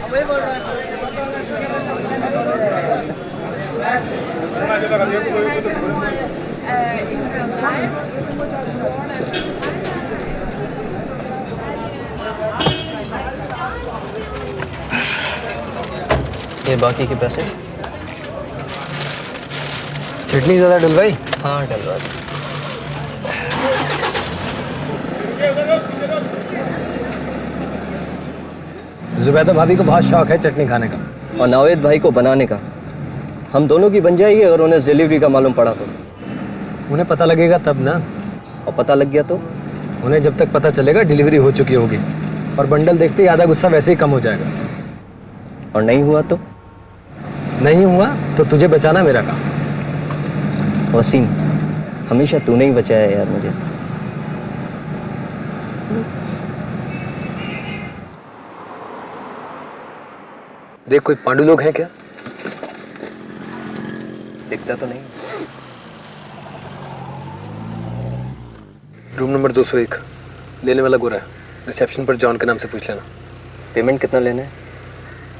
ये बाकी के पैसे। चटनी ज़्यादा डलवाई? हाँ डलवा दी। जुबैदा भाभी को बहुत शौक है चटनी खाने का, और नावेद भाई को बनाने का। हम दोनों की बन जाएगी अगर उन्हें इस डिलीवरी का मालूम पड़ा तो। उन्हें पता लगेगा तब ना। और पता लग गया तो? उन्हें जब तक पता चलेगा डिलीवरी हो चुकी होगी, और बंडल देखते ही आधा गुस्सा वैसे ही कम हो जाएगा। और नहीं हुआ तो? नहीं हुआ तो तुझे बचाना मेरा काम। वसीम, हमेशा तूने ही बचाया यार मुझे। देख कोई पांडु लोग हैं क्या? दिखता तो नहीं। रूम नंबर 201, लेने वाला गोरा है। रिसेप्शन पर जॉन के नाम से पूछ लेना। पेमेंट कितना लेना है?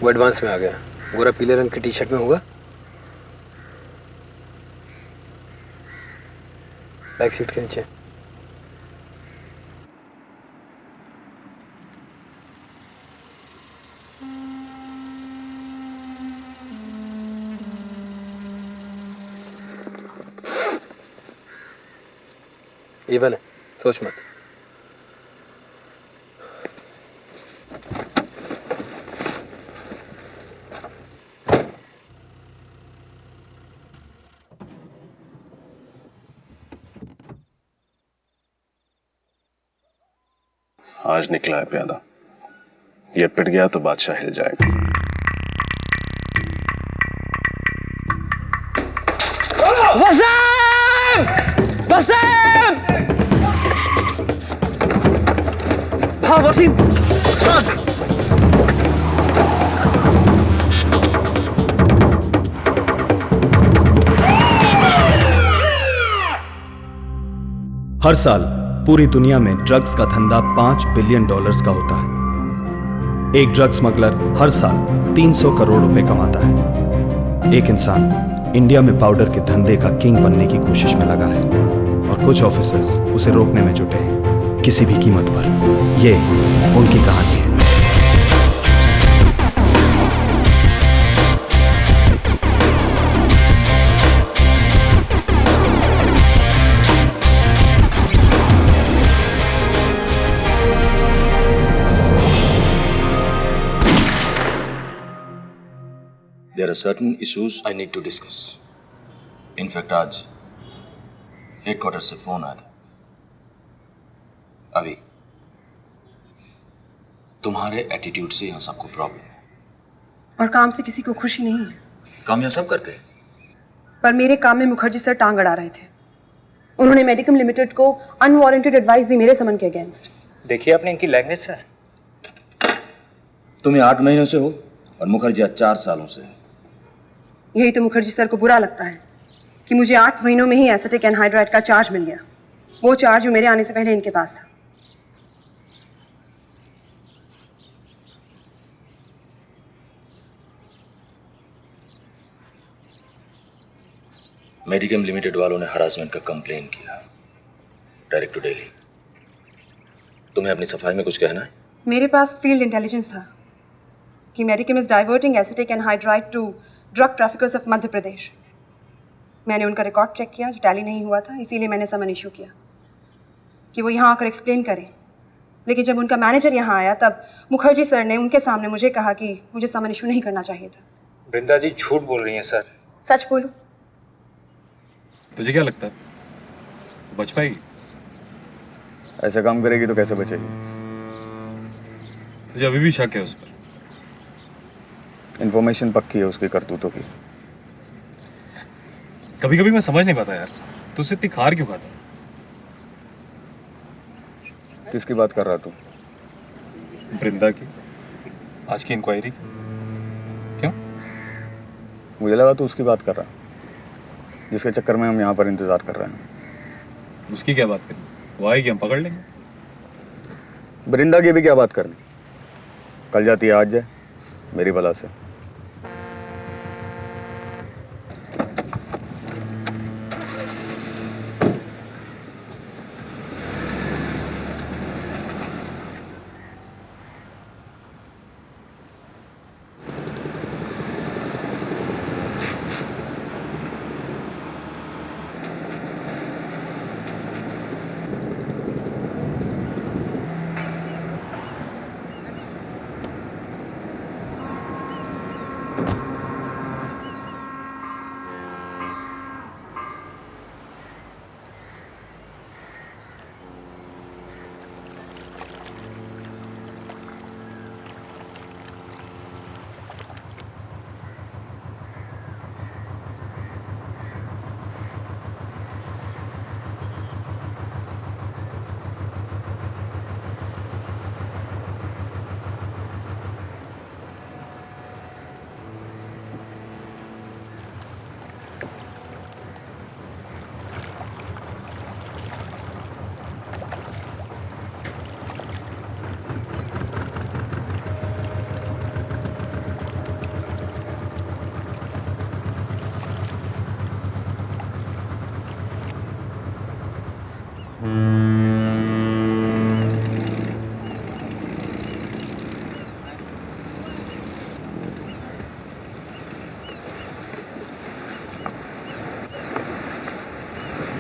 वो एडवांस में आ गया। गोरा पीले रंग की टी शर्ट में होगा। बैक सीट के नीचे। इवन है, सोच मत। आज निकला है प्यादा, ये पिट गया तो बादशाह हिल जाएगा। वसीम! वसीम! हाँ वसीम! हर साल पूरी दुनिया में ड्रग्स का धंधा $5 बिलियन का होता है। एक ड्रग स्मगलर हर साल 300 करोड़ रुपए कमाता है। एक इंसान इंडिया में पाउडर के धंधे का किंग बनने की कोशिश में लगा है, और कुछ ऑफिसर्स उसे रोकने में जुटे हैं, किसी भी कीमत पर। ये उनकी कहानी है। There are certain issues I need to discuss. In fact, आज हेडक्वार्टर से फोन आया था। अभी तुम्हारे एटीट्यूड से यहाँ सबको प्रॉब्लम है। और काम से किसी को खुशी नहीं है। काम यहाँ सब करते हैं। पर मेरे काम में मुखर्जी सर टांग अड़ा रहे थे। उन्होंने मेडिकम लिमिटेड को अनवारंटेड एडवाइस दी मेरे समन के अगेंस्ट। देखिए आपने इनकी लैंग्वेज सर। तुम्हें 8 महीनों से हो और मुखर्जी 4 सालों से है। यही तो मुखर्जी सर को बुरा लगता है कि मुझे 8 महीनों में ही एसिटिक एनहाइड्राइड का चार्ज मिल गया। वो चार्ज जो मेरे आने से पहले इनके पास था। मेडिकम लिमिटेड वालों ने हरासमेंट का कंप्लेन किया डायरेक्ट टू दिल्ली। तुम्हें अपनी सफाई में कुछ कहना है? मेरे पास फील्ड इंटेलिजेंस था कि Medicum is diverting acetic anhydride to drug traffickers of Madhya Pradesh. मैंने उनका रिकॉर्ड चेक किया जो टैली नहीं हुआ था, इसीलिए मैंने समन इशू किया कि वो यहाँ आकर एक्सप्लेन करें। लेकिन जब उनका मैनेजर यहाँ आया तब मुखर्जी सर ने उनके सामने मुझे कहा कि मुझे समन इशू नहीं करना चाहिए था। वृंदा जी झूठ बोल रही हैं सर। सच बोलूं? तुझे क्या लगता है बच पाएगी? ऐसा काम करेगी तो कैसे बचेगी? तुझे अभी भी शक है उस पर? इन्फॉर्मेशन पक्की है उसकी करतूतों की। कभी कभी मैं समझ नहीं पाता यार, तू उससे इतनी खार क्यों खाता? किसकी बात कर रहा तू? वृंदा की, आज की इंक्वायरी। क्यों? मुझे लगा तू उसकी बात कर रहा, जिसके चक्कर में हम यहाँ पर इंतजार कर रहे हैं। उसकी क्या बात करें? वो आएगी हम पकड़ लेंगे। वृंदा की भी क्या बात करनी? कल जाती है आज जाए। मेरी बला से।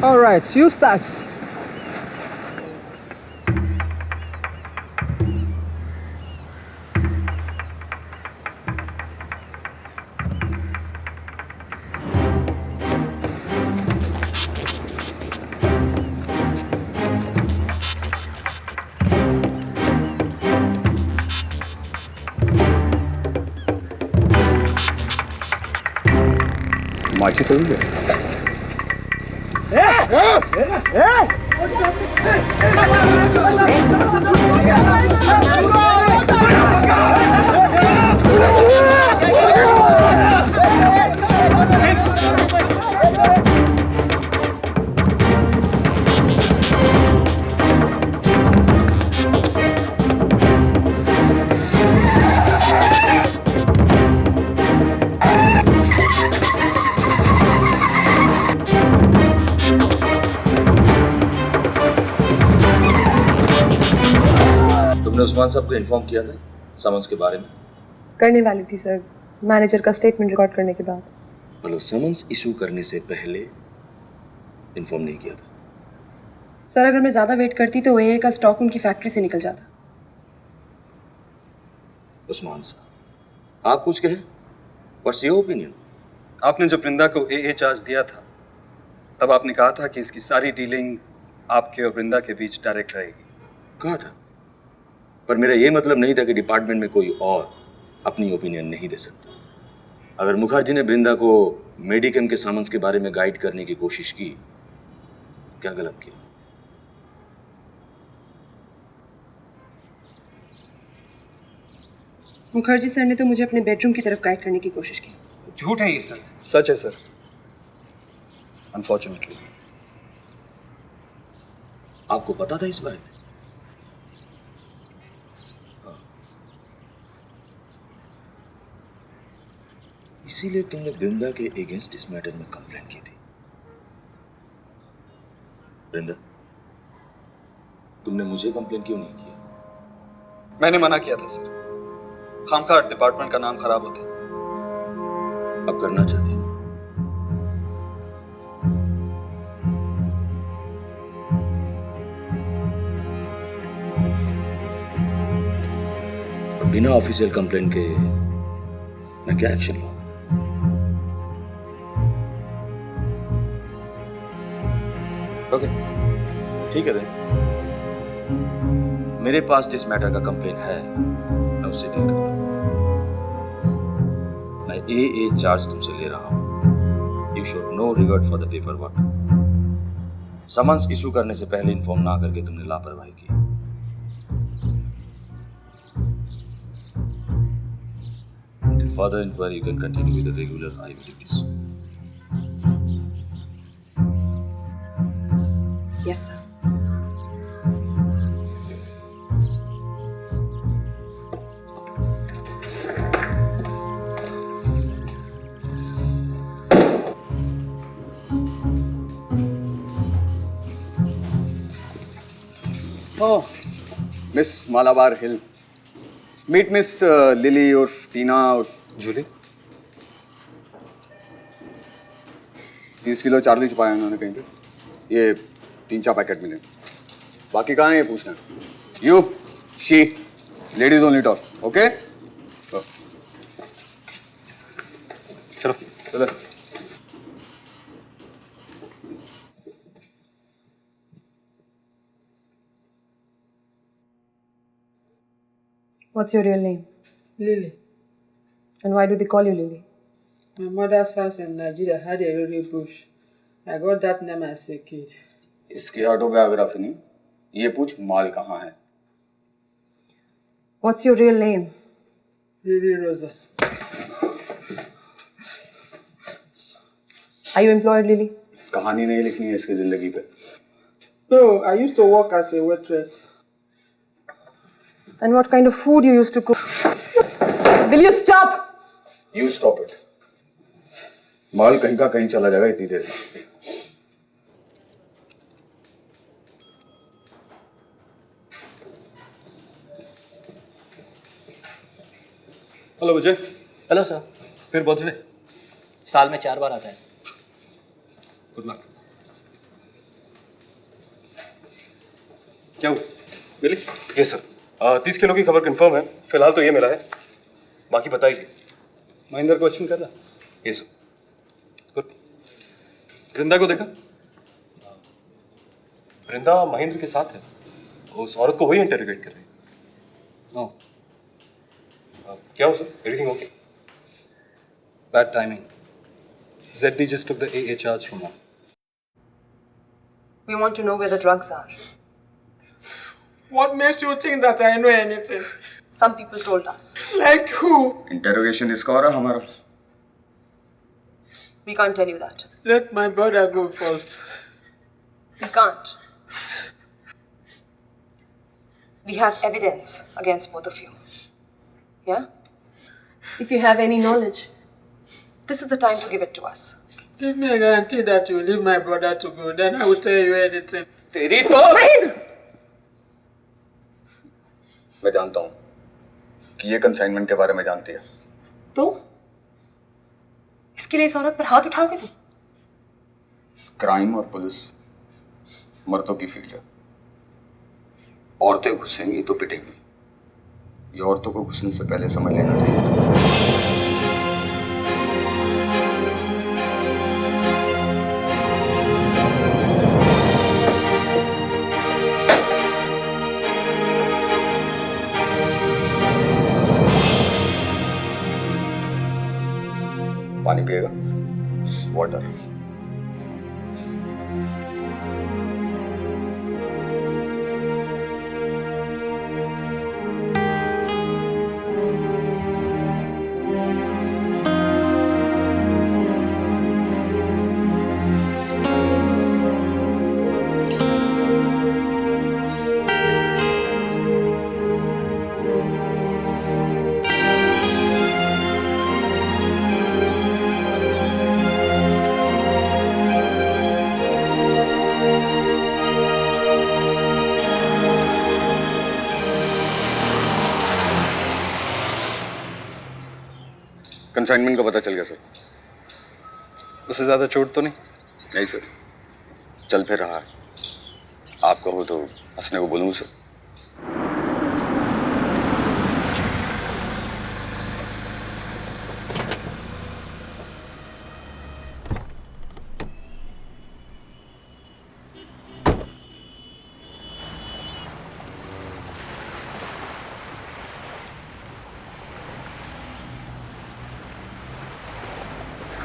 All right, use that. माची से हुई है। तुमने उस्मान साहब को इन्फॉर्म किया था समन्स के बारे में? करने वाली थी सर, मैनेजर का स्टेटमेंट रिकॉर्ड करने के बाद। मतलब समन्स इशू करने से पहले इन्फॉर्म नहीं किया था? सर अगर मैं ज़्यादा वेट करती तो एए का स्टॉक उनकी फैक्ट्री से निकल जाता। उस्मान साहब आप कुछ कहें, व्हाट्स योर ओपिनियन? आपने जब वृंदा को एए चार्ज दिया था तब आपने कहा था कि इसकी सारी डीलिंग आपके और वृंदा के बीच डायरेक्ट रहेगी। कहा था, पर मेरा ये मतलब नहीं था कि डिपार्टमेंट में कोई और अपनी ओपिनियन नहीं दे सकता। अगर मुखर्जी ने वृंदा को मेडिकेम के सामान्स के बारे में गाइड करने की कोशिश की, क्या गलत किया? मुखर्जी सर ने तो मुझे अपने बेडरूम की तरफ गाइड करने की कोशिश की। झूठ है ये सर। सच है सर, अनफॉर्चुनेटली। आपको पता था इस बारे में? इसीलिए तुमने वृंदा के अगेंस्ट इस मैटर में कंप्लेंट की थी। वृंदा, तुमने मुझे कंप्लेंट क्यों नहीं किया? मैंने मना किया था सर, खामखा डिपार्टमेंट का नाम खराब होता है। अब करना चाहती हूँ? और बिना ऑफिशियल कंप्लेंट के मैं क्या एक्शन लूं? ओके, ठीक है देन। मेरे पास जिस मैटर का कंप्लेंट है मैं उससे डील करता हूं। मैं एए चार्ज तुमसे ले रहा हूं। You should know regard for the paper work. Summons issue करने से पहले इन्फॉर्म ना करके तुमने लापरवाही की। Until further inquiry, you can continue with the regular IV duties. Yes sir. Oh, Miss Malabar Hill. Meet Miss Lily उर्फ टीना उर्फ जूली 30 किलो चार्ली छुपाया उन्होंने कहीं पे। ये 3-4 पैकेट मिले। बाकी कहाँ है ये पूछना। You she ladies only talk, okay? चलो चलो। What's your real name? Lily. And why do they call you Lily? My mother's house in Nigeria had a rare bush. I got that name as a kid. इसकी autobiography नहीं, ये पूछ माल कहाँ है? What's your real name? Lily Rosa. Are you employed, Lily? कहानी नहीं लिखनी है इसकी जिंदगी पे। No, I used to work as a waitress. And what kind of food you used to cook? Will you stop? You stop it. माल कहीं का कहीं चला जाएगा इतनी देर में। हेलो विजय। Hello sir. फिर बर्थडे? साल में 4 बार आता है सर। Good luck. क्या हुआ मिली? ये सर 30 किलो की खबर कंफर्म है। फिलहाल तो ये मिला है, बाकी बताइए। महेंद्र क्वेश्चन कर रहा? ये सर। गुड। वृंदा को देखा? वृंदा महेंद्र के साथ है, उस औरत को वही इंटरोगेट कर रही है। नो। क्या हो sir? Everything okay? Bad timing. ZD just took the AA charge from her. We want to know where the drugs are. What makes you think that I know anything? Some people told us. Like who? Interrogation इसका हो रहा हमारा। We can't tell you that. Let my brother go first. We can't. We have evidence against both of you. Yeah? If you have any knowledge, this is the time to give it to us. Give me a guarantee that you leave my brother to go, then I will tell you anything. तेरी तो Mahindra! मैं जानता हूँ कि ये consignment के बारे में जानती है। तो इसके लिए इस औरत पर हाथ उठाओगे तुम? क्राइम और पुलिस मर्दों की फील्ड है। औरतें घुसेंगी तो पिटेंगी। ये औरतों को घुसने से पहले समझ लेना चाहिए था। पानी पिएगा? वाटर। कंसाइनमेंट का पता चल गया सर। उससे ज़्यादा चोट तो नहीं? नहीं सर, चल फिर रहा है। आप कहो तो हंसने को बोलूँ सर।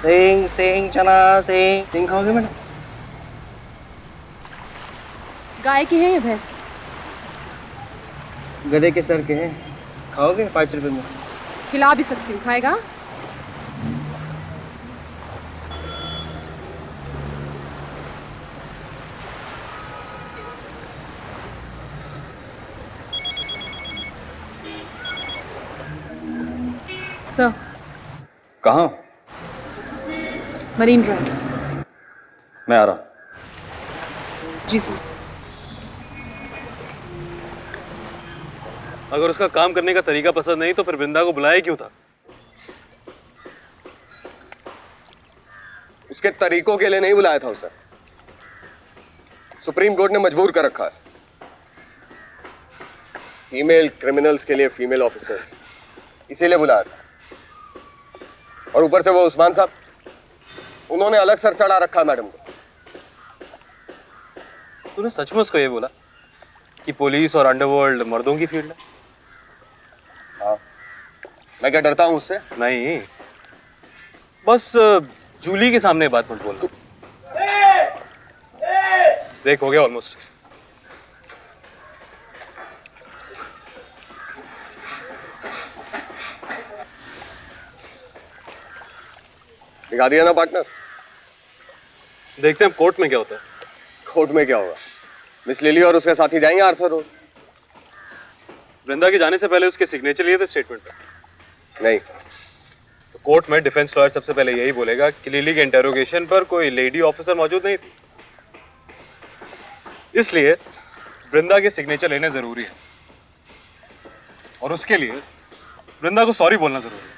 सिंह सिंह चना सिंह। सिंह खाओगे मैडम? गाय की है या भैंस की? गधे के सर के हैं, खाओगे? 5 रुपए में खिला भी सकती हूँ, खाएगा? सर। कहाँ? Marine drive. मैं आ रहा हूँ। जी सर। अगर उसका काम करने का तरीका पसंद नहीं तो फिर वृंदा को बुलाया क्यों था? उसके तरीकों के लिए नहीं बुलाया था उसे। सुप्रीम कोर्ट ने मजबूर कर रखा है। फीमेल क्रिमिनल्स के लिए फीमेल ऑफिसर्स, इसीलिए बुलाया था। और ऊपर से वो उस्मान साहब, उन्होंने अलग सर चढ़ा रखा है मैडम को। तूने सच में उसको ये बोला कि पुलिस और अंडरवर्ल्ड मर्दों की फील्ड है? हाँ, मैं क्या डरता हूं उससे? नहीं, बस जूली के सामने बात मत बोल। देख, हो गया ऑलमोस्ट। दिखा दिया ना पार्टनर। देखते हैं कोर्ट में क्या होता है। कोर्ट में क्या होगा? मिस लिली और उसके साथी जाएंगे आर्थर रोड। वृंदा के जाने से पहले उसके सिग्नेचर लिए थे स्टेटमेंट पे? नहीं। तो कोर्ट में डिफेंस लॉयर सबसे पहले यही बोलेगा कि लिली के इंटेरोगेशन पर कोई लेडी ऑफिसर मौजूद नहीं थी, इसलिए वृंदा के सिग्नेचर लेने जरूरी है, और उसके लिए वृंदा को सॉरी बोलना जरूरी है।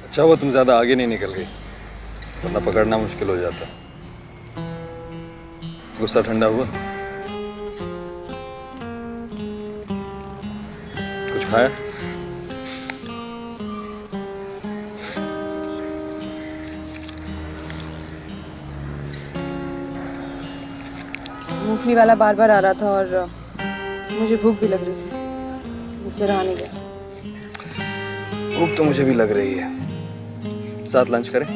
अच्छा वो तुम ज्यादा आगे नहीं निकल गई, वरना पकड़ना मुश्किल हो जाता। गुस्सा ठंडा हुआ? कुछ खाया? मूंगफली वाला बार बार आ रहा था और मुझे भूख भी लग रही थी, मुझसे रहा नहीं गया। भूख तो मुझे भी लग रही है, साथ लंच करें?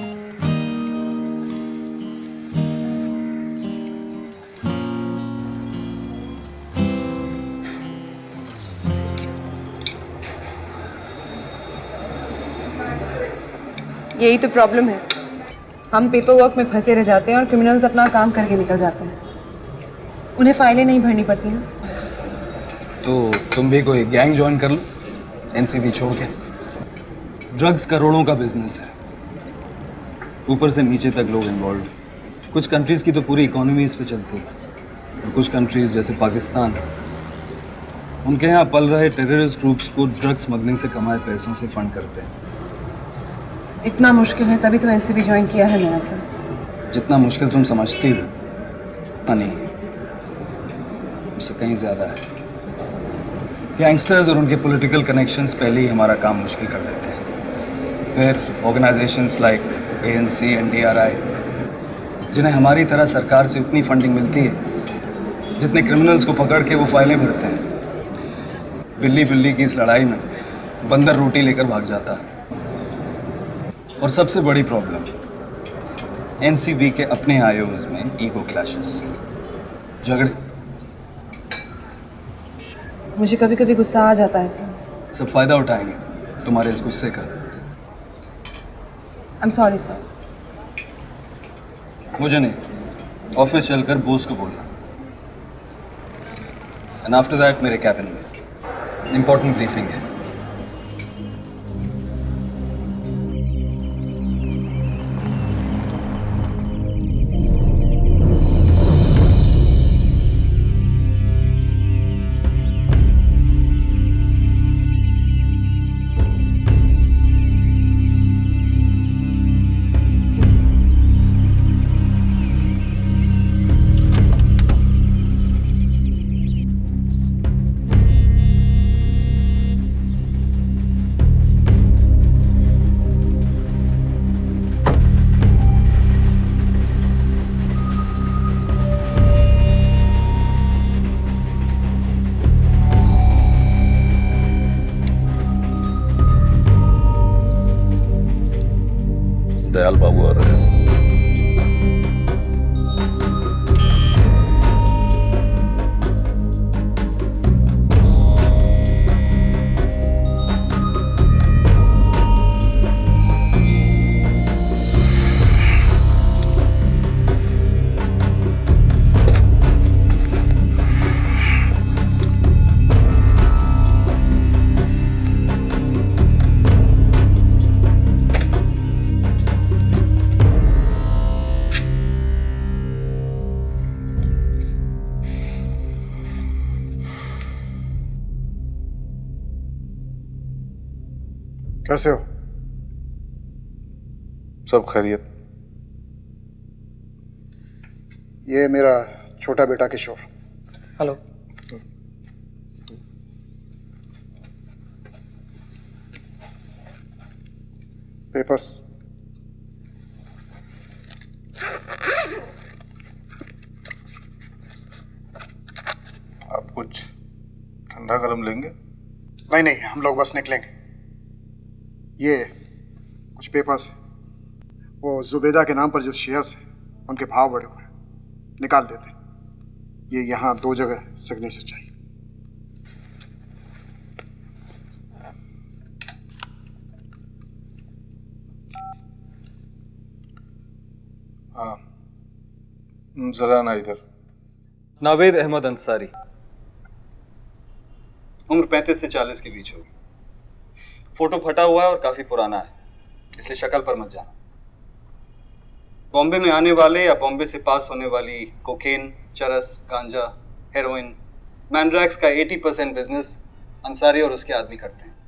यही तो प्रॉब्लम है, हम पेपर वर्क में फंसे रह जाते हैं और क्रिमिनल्स अपना काम करके निकल जाते हैं। उन्हें फाइलें नहीं भरनी पड़ती ना। तो तुम भी कोई गैंग ज्वाइन कर लो, एनसीबी छोड़ के। ड्रग्स करोड़ों का बिजनेस है, ऊपर से नीचे तक लोग इन्वॉल्व। कुछ कंट्रीज की तो पूरी इकोनॉमी इस पे चलती है, और कुछ कंट्रीज जैसे पाकिस्तान, उनके यहाँ पल रहे टेररिस्ट ग्रुप्स को ड्रग स्मगलिंग से कमाए पैसों से फंड करते हैं। इतना मुश्किल है तभी तो एनसीबी ज्वाइन किया है मेरा सर। जितना मुश्किल तुम समझती हो उतना नहीं है, उससे कहीं ज़्यादा है। गैंगस्टर्स और उनके पॉलिटिकल कनेक्शंस पहले ही हमारा काम मुश्किल कर देते हैं, फिर ऑर्गेनाइजेशंस लाइक ANC, NDRI, जिन्हें हमारी तरह सरकार से उतनी फंडिंग मिलती है जितने क्रिमिनल्स को पकड़ के वो फाइलें भरते हैं। बिल्ली बिल्ली की इस लड़ाई में बंदर रोटी लेकर भाग जाता है। और सबसे बड़ी प्रॉब्लम, NCB के अपने IOs में ईगो क्लैशेस, झगड़े। मुझे कभी कभी गुस्सा आ जाता है सर। सब फायदा उठाएंगे तुम्हारे इस गुस्से का। I'm sorry sir. मुझे नहीं, ऑफिस चलकर बॉस को बोलना, एंड आफ्टर दैट मेरे कैबिन में इंपॉर्टेंट ब्रीफिंग है। दयाल बाबू आ रहे हैं। कैसे हो? सब खैरियत। ये मेरा छोटा बेटा किशोर। हेलो। पेपर्स। आप कुछ ठंडा गरम लेंगे? नहीं नहीं, हम लोग बस निकलेंगे। ये कुछ पेपर्स हैं, वो जुबेदा के नाम पर जो शेयर्स हैं उनके भाव बढ़े हुए हैं, निकाल देते हैं। ये यहाँ 2 जगह सिग्नेचर चाहिए। हाँ, जरा ना इधर। नावेद अहमद अंसारी, उम्र 35 से 40 के बीच होगी। फोटो फटा हुआ है और काफी पुराना है, इसलिए शक्ल पर मत जाना। बॉम्बे में आने वाले या बॉम्बे से पास होने वाली कोकेन, चरस, गांजा, हेरोइन, मैंड्रैक्स का 80% बिजनेस अंसारी और उसके आदमी करते हैं।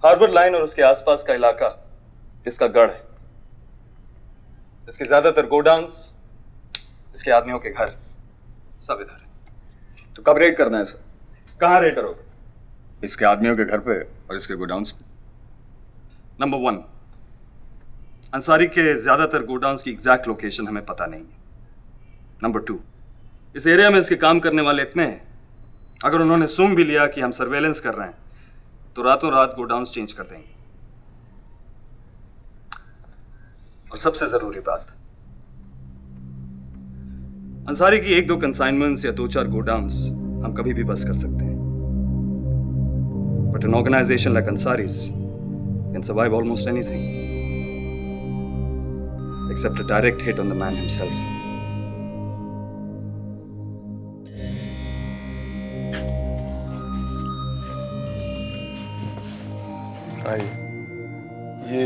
हार्बर लाइन और उसके आसपास का इलाका इसका गढ़ है। इसके ज्यादातर गोडाउन्स, इसके आदमियों के घर सब इधर है। तो कब रेड करना है सर? कहाँ रेड करोगे? इसके आदमियों के घर पे और इसके गोडाउन्स पे। नंबर 1, अंसारी के ज्यादातर गोडाउन्स की एग्जैक्ट लोकेशन हमें पता नहीं है। नंबर 2, इस एरिया में इसके काम करने वाले इतने हैं, अगर उन्होंने सूंघ भी लिया कि हम सर्वेलेंस कर रहे हैं तो रातों रात गोडाउन्स चेंज कर देंगे। और सबसे जरूरी बात, अंसारी की 1-2 कंसाइनमेंट्स या 2-4 गोडाउन्स हम कभी भी बस कर सकते हैं, but an organisation like Ansaris can survive almost anything except a direct hit on the man himself. ये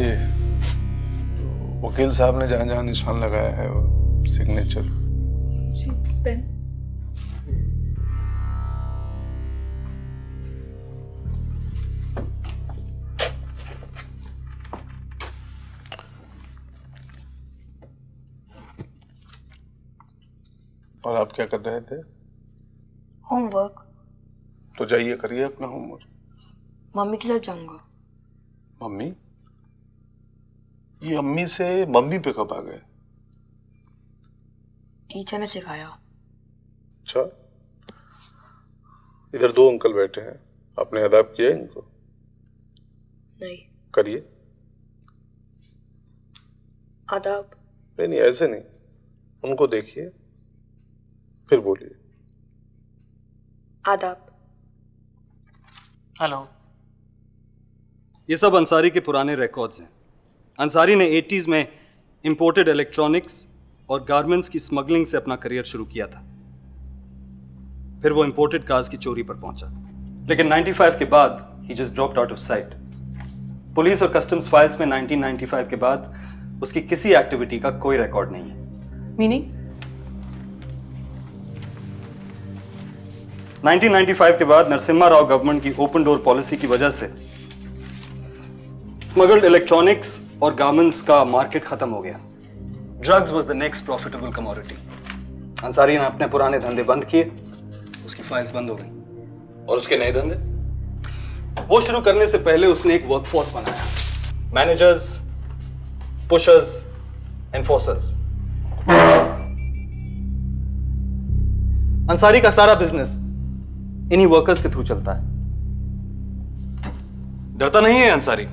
वकील साहब ने जहां जहां निशान लगाया है वो सिग्नेचर। जी, पेन। और आप क्या कर रहे थे? होमवर्क। तो जाइए करिए अपना होमवर्क। मम्मी के साथ जाऊंगा। मम्मी? ये अम्मी से मम्मी पे कब आ गए? टीचर ने सिखाया। अच्छा, इधर 2 अंकल बैठे हैं, आपने अदाब किया इनको? नहीं। करिए। आदाब? नहीं, ऐसे नहीं, उनको देखिए फिर बोलिए। आदाब। हेलो। ये सब अंसारी के पुराने रिकॉर्ड्स हैं। अंसारी ने 80s में इंपोर्टेड इलेक्ट्रॉनिक्स और गारमेंट्स की स्मगलिंग से अपना करियर शुरू किया था। फिर वो इंपोर्टेड कार्स की चोरी पर पहुंचा, लेकिन 95 के बाद ही just dropped out of sight. Police और कस्टम्स फाइल्स में 1995 के बाद उसकी किसी एक्टिविटी का कोई रिकॉर्ड नहीं है। मीनिंग? 1995 के बाद नरसिम्हा राव गवर्नमेंट की ओपन डोर पॉलिसी की वजह से स्मगल्ड इलेक्ट्रॉनिक्स और गारमेंट्स का मार्केट खत्म हो गया। Drugs was the next profitable commodity. Ansari ने अपने पुराने धंधे बंद किए, उसकी फाइल्स बंद हो गई। और उसके नए धंधे वो शुरू करने से पहले उसने एक वर्कफोर्स बनाया, मैनेजर्स, पुशर्स, एनफोर्सर्स। अंसारी का सारा बिजनेस इन्हीं वर्कर्स के थ्रू चलता है। डरता नहीं है अंसारी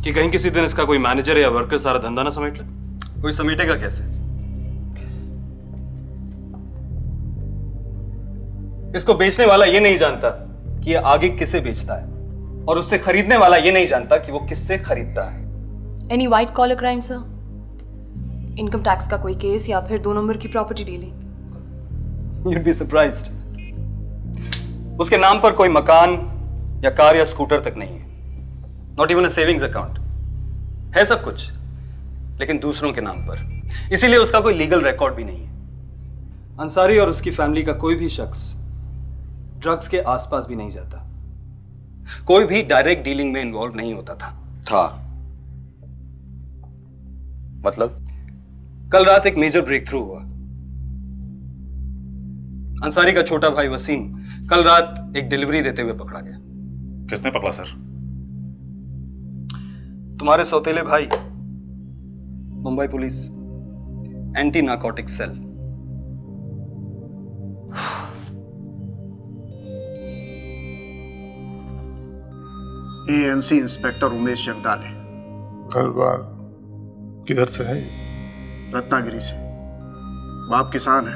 कि कहीं किसी दिन इसका कोई मैनेजर या वर्कर सारा धंधा ना समेट ले? कोई समेटेगा कैसे? इसको बेचने वाला ये नहीं जानता कि ये आगे किसे बेचता है, और उससे खरीदने वाला ये नहीं जानता कि वो किससे खरीदता है। Any white collar crime sir? Income tax का कोई केस या फिर 2 नंबर की property dealing? You'd be surprised. उसके नाम पर कोई मकान या कार या स्कूटर तक नहीं है, not even a savings account. है सब कुछ, लेकिन दूसरों के नाम पर, इसीलिए उसका कोई लीगल रिकॉर्ड भी नहीं है। अंसारी और उसकी फैमिली का कोई भी शख्स ड्रग्स के आसपास भी नहीं जाता, कोई भी डायरेक्ट डीलिंग में इन्वॉल्व नहीं होता था। मतलब कल रात एक मेजर ब्रेक थ्रू हुआ। अंसारी का छोटा भाई वसीम कल रात एक डिलीवरी देते हुए पकड़ा गया। किसने पकड़ा सर? तुम्हारे सौतेले भाई, Mumbai police anti narcotic cell. ANC inspector Umesh Jagdale. घर बार किधर से है? रत्नागिरी से। बाप किसान है,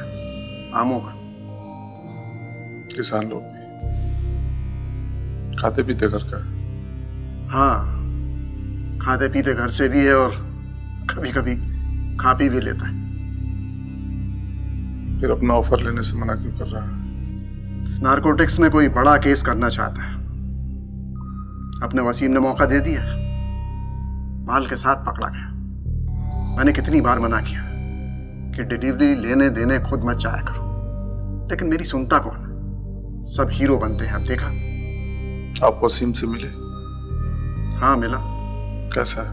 आमों का। किसान लोग भी खाते पीते घर का? हाँ, खाते पीते घर से भी है और कभी कभी खा पी भी लेता है। फिर अपना ऑफर लेने से मना क्यों कर रहा है? नारकोटिक्स में कोई बड़ा केस करना चाहता है। अपने वसीम ने मौका दे दिया, माल के साथ पकड़ा गया। मैंने कितनी बार मना किया कि डिलीवरी लेने देने खुद मत जाया करो, लेकिन मेरी सुनता कौन? सब हीरो बनते हैं। अब देखा। आप वसीम से मिले? हाँ मिला। कैसा है?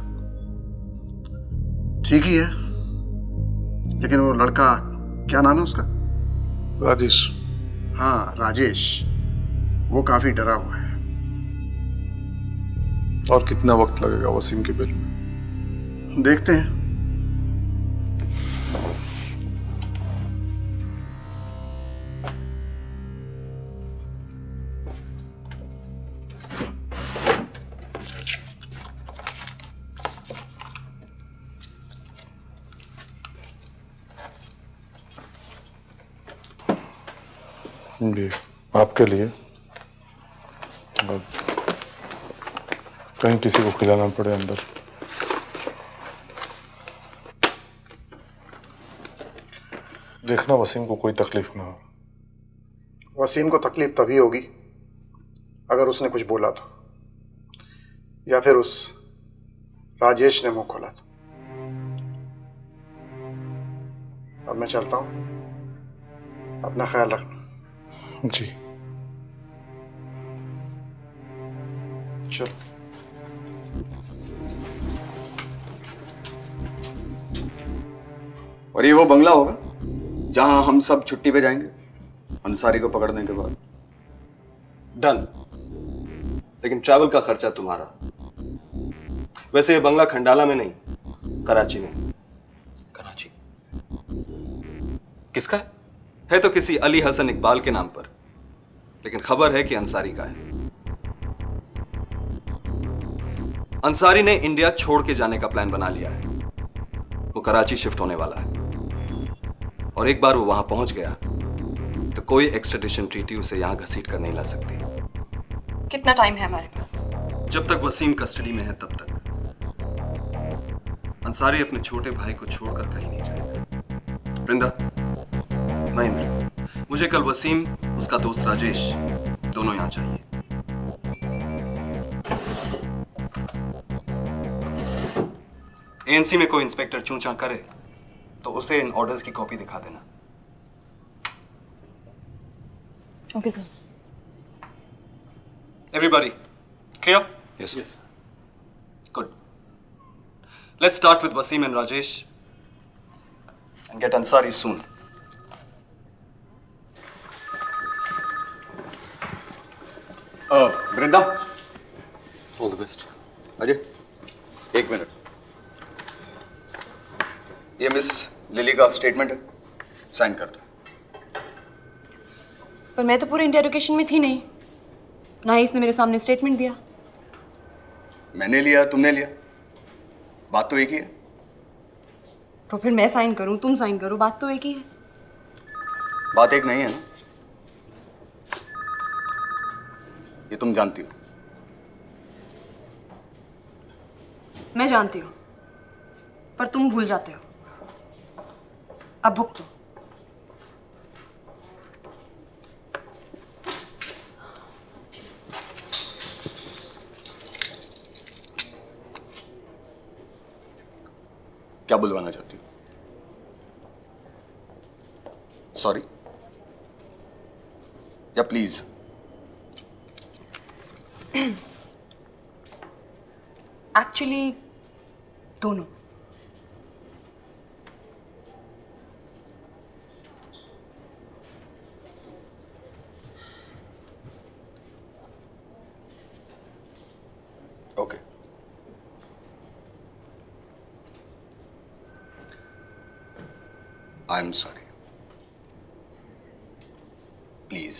ठीक ही है, लेकिन वो लड़का, क्या नाम है उसका? राजेश। हाँ राजेश, वो काफी डरा हुआ है। और कितना वक्त लगेगा वसीम के बिल में? देखते हैं। जी, आपके लिए। और कहीं किसी को खिलाना पड़े अंदर। देखना वसीम को कोई तकलीफ ना हो। वसीम को तकलीफ तभी होगी अगर उसने कुछ बोला तो, या फिर उस राजेश ने मुंह खोला तो। अब मैं चलता हूं, अपना ख्याल रखना। जी चलो। और ये वो बंगला होगा जहां हम सब छुट्टी पे जाएंगे अंसारी को पकड़ने के बाद? डन, लेकिन ट्रैवल का खर्चा तुम्हारा। वैसे ये बंगला खंडाला में नहीं, कराची में। कराची किसका है तो किसी अली हसन इकबाल के नाम पर, लेकिन खबर है कि अंसारी का है। अंसारी ने इंडिया छोड़ के जाने का प्लान बना लिया है। वो कराची शिफ्ट होने वाला है, और एक बार वो वहां पहुंच गया तो कोई एक्स्ट्रेडिशन ट्रीटी उसे यहां घसीट कर नहीं ला सकती। कितना टाइम है हमारे पास? जब तक वसीम कस्टडी में है तब तक। अंसारी अपने छोटे भाई को छोड़कर कहीं नहीं जाएगा। वृंदा, महेंद्र, मुझे कल वसीम, उसका दोस्त राजेश, दोनों यहां चाहिए। एएनसी में कोई इंस्पेक्टर चूं-चां करे तो उसे इन ऑर्डर्स की कॉपी दिखा देना। Okay sir. Everybody, clear? Yes. Good. Let's start with Wasim and Rajesh and get Ansari soon. Vrinda, all the best. Ajay, एक मिनट। ये मिस लिली का स्टेटमेंट है, साइन कर दो। पर मैं तो पूरे इंटेरोगेशन में थी नहीं, ना ही इसने मेरे सामने स्टेटमेंट दिया। मैंने लिया, तुमने लिया, बात तो एक ही है। तो फिर मैं साइन करूं, तुम साइन करो, बात तो एक ही है। बात एक नहीं है ना, ये तुम जानती हो। मैं जानती हूं, पर तुम भूल जाते हो। अब भुगतो। क्या बुलवाना चाहती हो? सॉरी या प्लीज? एक्चुअली दोनों। Okay. I am sorry. Please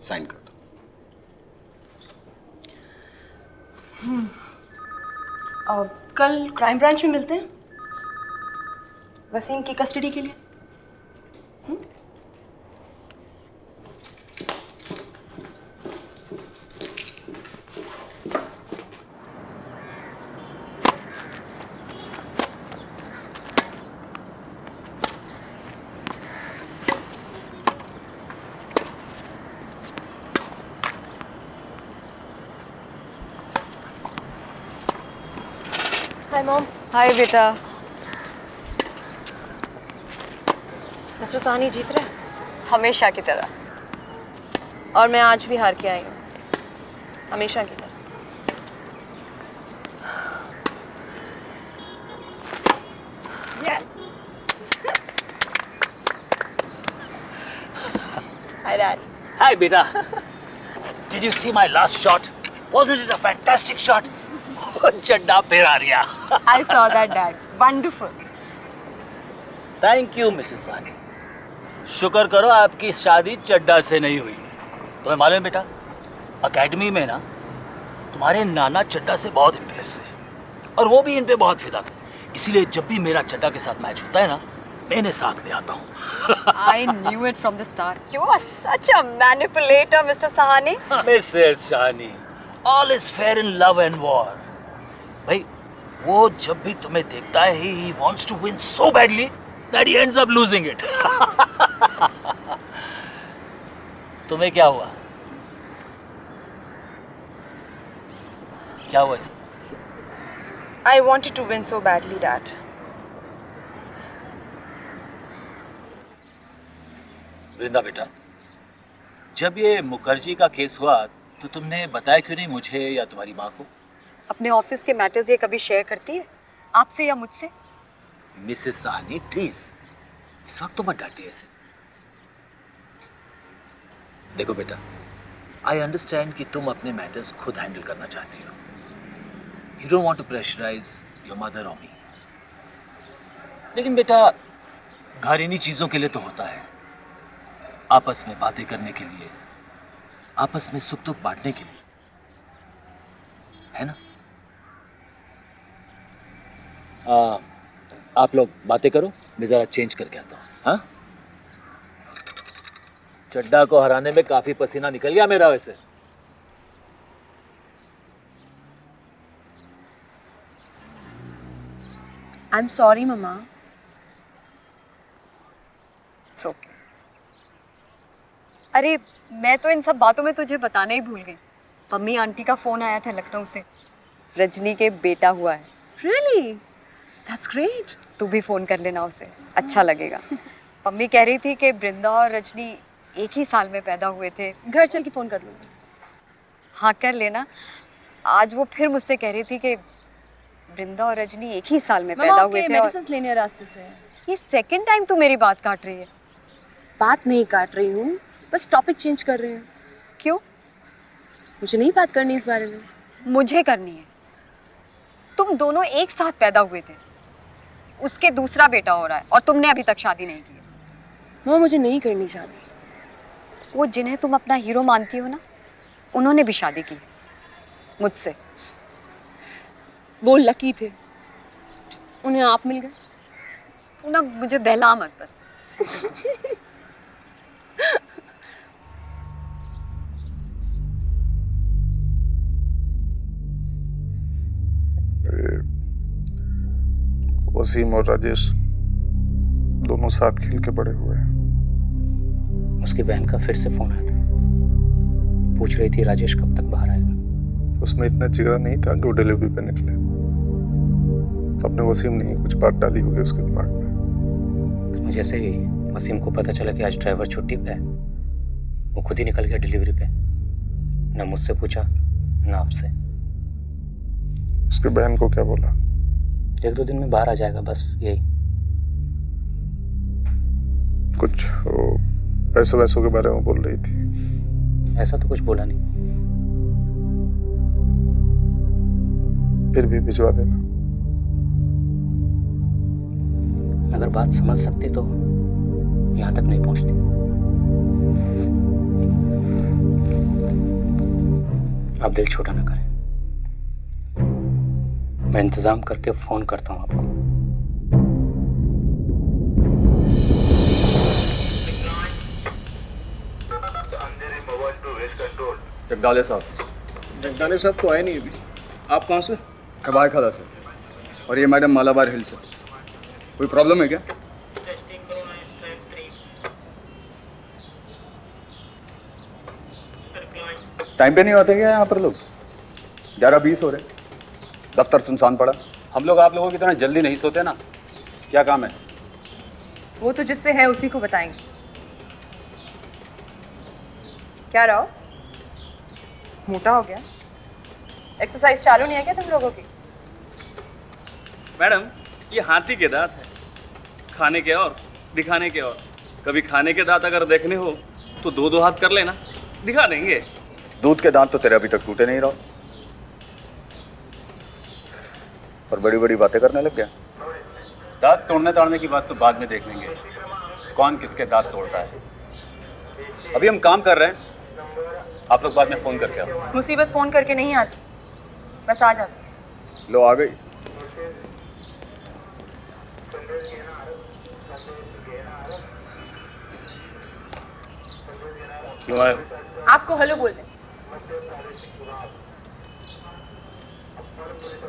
sign कर दो। कल क्राइम ब्रांच में मिलते हैं वसीम की कस्टडी के लिए। Hi mom. हाय बेटा। मिस्टर साहनी जीत रहे हैं हमेशा की तरह। और मैं आज भी हार के आई हूँ, हमेशा की तरह। Hi dad. Hi, beta. Did you see my last shot? Wasn't it a fantastic shot? चड्डा फिर आ गया। I saw that, Dad. Wonderful. Thank you, Mrs. सानी। शुक्र करो आपकी शादी चड्डा से नहीं हुई। तुम्हें मालूम है बेटा, अकेडमी में ना तुम्हारे नाना चड्डा से बहुत इम्प्रेस थे और वो भी इन पे बहुत फिदा थे। इसीलिए जब भी मेरा चड्डा के साथ मैच होता है ना, मैं इन्हें साथ ले आता हूँ। I knew it from the start. You are such a manipulator, Mr. Sahani. Mrs. Sahani, all is fair in love and war. भाई वो जब भी तुम्हें देखता है he wants to win so badly that he ends up losing it. तुम्हें क्या हुआ? क्या हुआ इसे? I wanted to win so badly, Dad. वृंदा बेटा, जब ये मुखर्जी का केस हुआ तो तुमने बताया क्यों नहीं मुझे या तुम्हारी माँ को? अपने ऑफिस के मैटर्स ये कभी शेयर करती है आपसे या मुझसे? मिसेस साहनी प्लीज, इस वक्त तो मत डांटिए ऐसे। देखो बेटा, आई अंडरस्टैंड कि तुम अपने मैटर्स खुद हैंडल करना चाहती हो। You don't want to pressurise your mother और मी। लेकिन बेटा, घर इन्हीं चीजों के लिए तो होता है, आपस में बातें करने के लिए, आपस में सुख दुख बांटने के लिए, है ना? आप लोग बातें करो, मैं जरा चेंज करके आता हूँ। हाँ, चड्डा को हराने में काफी पसीना निकल गया मेरा वैसे। I'm sorry, Mama. It's okay. अरे मैं तो इन सब बातों में तुझे बताना ही भूल गई। मम्मी आंटी का फोन आया था लखनऊ से, रजनी के बेटा हुआ है। Really? That's great. तू भी फोन कर लेना उसे, अच्छा लगेगा। मम्मी कह रही थी कि बृंदा और रजनी एक ही साल में पैदा हुए थे। घर चल के फोन कर लूँगी। हाँ कर लेना। आज वो फिर मुझसे कह रही थी कि बृंदा और रजनी एक ही साल में पैदा हुए थे। मेडिसिन लेने रास्ते से। ये सेकंड टाइम तू मेरी बात काट रही है। बात नहीं काट रही हूँ, बस टॉपिक चेंज कर रही हूँ। क्यों? मुझे नहीं बात करनी इस बारे में। मुझे करनी है। तुम दोनों एक साथ पैदा हुए थे, उसके दूसरा बेटा हो रहा है और तुमने अभी तक शादी नहीं की। माँ मुझे नहीं करनी शादी। वो जिन्हें तुम अपना हीरो मानती हो ना, उन्होंने भी शादी की मुझसे। वो लकी थे, उन्हें आप मिल गए। तू ना मुझे बहला मत बस। वसीम और राजेश दोनों साथ खेल के बड़े हुए हैं। उसकी बहन का फिर से फोन आया था, पूछ रही थी राजेश कब तक बाहर आएगा। उसमें इतना जिगरा नहीं था कि वो डिलीवरी पे निकले। अपने वसीम ने कुछ बात डाली होगी उसके दिमाग में। जैसे ही वसीम को पता चला कि आज ड्राइवर छुट्टी पे है, वो खुद ही निकल गया डिलीवरी पे। ना मुझसे पूछा ना आपसे। उसकी बहन को क्या बोला? 1-2 दिन में बाहर आ जाएगा, बस यही। कुछ पैसों वैसों के बारे में बोल रही थी? ऐसा तो कुछ बोला नहीं। फिर भी भिजवा देना। अगर बात समझ सकती तो यहाँ तक नहीं पहुँचती। आप दिल छोटा ना करें, मैं इंतजाम करके फोन करता हूँ आपको। जगदाले साहब। जगदाले साहब तो आए नहीं अभी। आप कहाँ से? कबाय खाला से। और ये मैडम मालाबार हिल से। कोई प्रॉब्लम है क्या? टाइम पे नहीं होते क्या यहाँ पर लोग? 11:20 हो रहे, दफ्तर सुनसान पड़ा। हम लोग आप लोगों की तरह जल्दी नहीं सोते ना। क्या काम है? वो तो जिससे है उसी को बताएंगे। क्या रहो, मोटा हो गया? एक्सरसाइज चालू नहीं है क्या तुम लोगों की? मैडम, ये हाथी के दांत है, खाने के और दिखाने के और। कभी खाने के दांत अगर देखने हो तो 2-2 हाथ कर लेना, दिखा देंगे। दूध के दांत तो तेरे अभी तक टूटे नहीं रहो, और बड़ी बड़ी बातें करने लग गया। दांत तोड़ने ताड़ने की बात तो बाद में देख लेंगे, कौन किसके दांत तोड़ता है। अभी हम काम कर रहे हैं, आप लोग बाद में फोन करके आओ। मुसीबत फोन करके नहीं आती, बस आ जाती। लो आ गई। क्यों आए? आपको हेलो बोल रहे।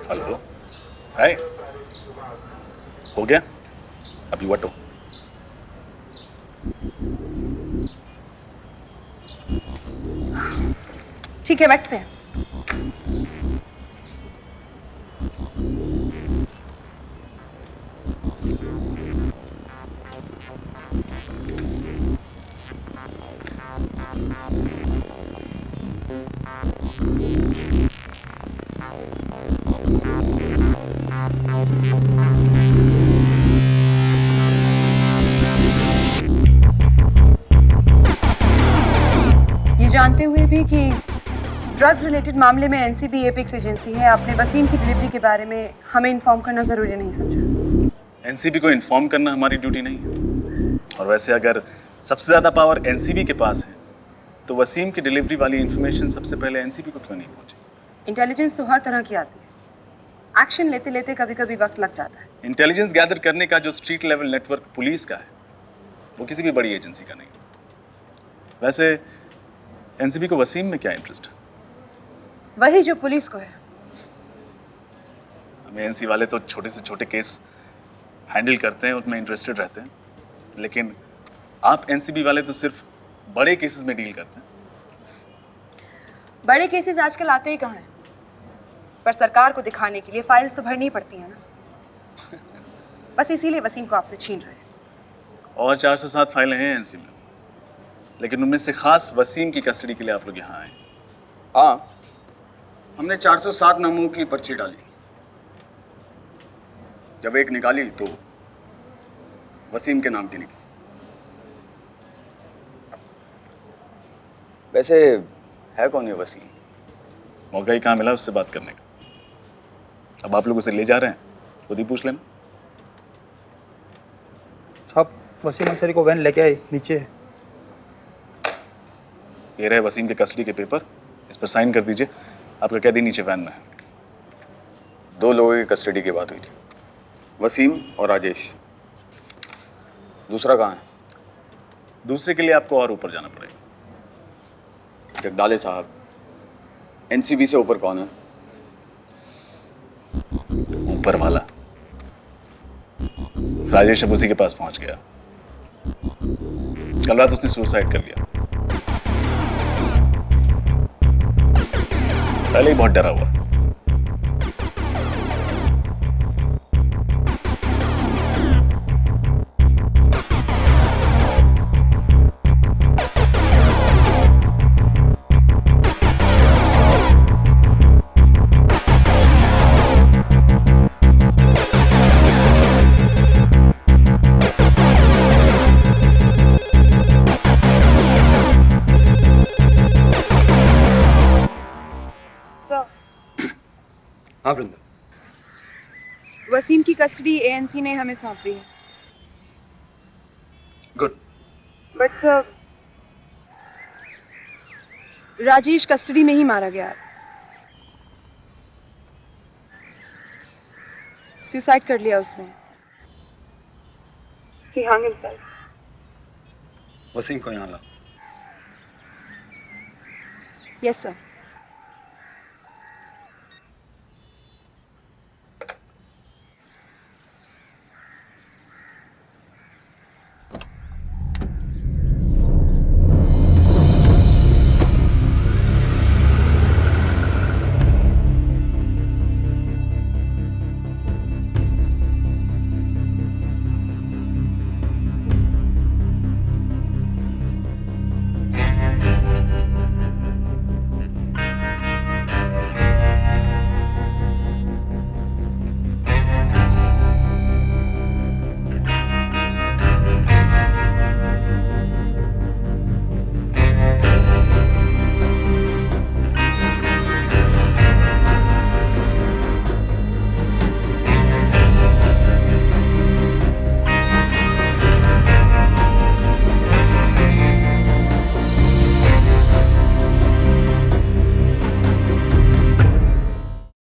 हेलो, हाय, हो गया? अभी वटो। ठीक है, बैठते हैं। ये जानते हुए भी कि ड्रग्स रिलेटेड मामले में एनसीबी एपेक्स एजेंसी है, आपने वसीम की डिलीवरी के बारे में हमें इन्फॉर्म करना जरूरी नहीं समझा? एनसीबी को इन्फॉर्म करना हमारी ड्यूटी नहीं है। और वैसे अगर सबसे ज़्यादा पावर एनसीबी के पास है तो वसीम की डिलीवरी वाली इन्फॉर्मेशन सबसे पहले एनसीबी को क्यों नहीं पहुंची? इंटेलिजेंस तो हर तरह की आती है, एक्शन लेते लेते कभी कभी वक्त लग जाता है। इंटेलिजेंस गैदर करने का जो स्ट्रीट लेवल नेटवर्क पुलिस का है वो किसी भी बड़ी एजेंसी का नहीं। वैसे एनसीबी को वसीम में क्या इंटरेस्ट है? वही जो पुलिस को है। हमें एनसी वाले तो छोटे से छोटे केस हैंडल करते हैं, उनमें इंटरेस्टेड रहते हैं, लेकिन आप एनसीबी वाले तो सिर्फ बड़े केसेस में डील करते हैं। बड़े केसेस आजकल आते ही कहाँ हैं? पर सरकार को दिखाने के लिए फाइल्स तो भरनी पड़ती है ना। बस इसीलिए वसीम को आपसे छीन रहे हैं। और 407 फाइलें हैं एनसी में, लेकिन उनमें से खास वसीम की कस्टडी के लिए आप लोग यहाँ आए। हाँ, हमने 407 नामों की पर्ची डाली। जब एक निकाली तो वसीम के नाम की निकली। वैसे है कौन ये वसीम? मौका ही कहाँ मिला उससे बात करने का। अब आप लोग उसे ले जा रहे हैं, खुद ही पूछ लेना। साहब, वसीम अंसारी को वैन लेके आए, नीचे है। ये रहे वसीम के कस्टडी के पेपर, इस पर साइन कर दीजिए। आपका कैदी नीचे वैन में है। 2 लोगों की कस्टडी की बात हुई थी, वसीम और राजेश। दूसरा कहाँ है? दूसरे के लिए आपको और ऊपर जाना पड़ेगा। जगदाले साहब, एनसीबी से ऊपर कौन है? ऊपर वाला राजेश अब उसी के पास पहुंच गया। कल रात उसने सुसाइड कर लिया। पहले ही बहुत डरा हुआ। हाँ वृंदा, वसीम की कस्टडी एएनसी ने हमें सौंप दी है। Good. But sir, Rajesh custody में ही मारा गया। सुसाइड कर लिया उसने। He hung himself. वसीम को यहाँ ला। Yes, sir.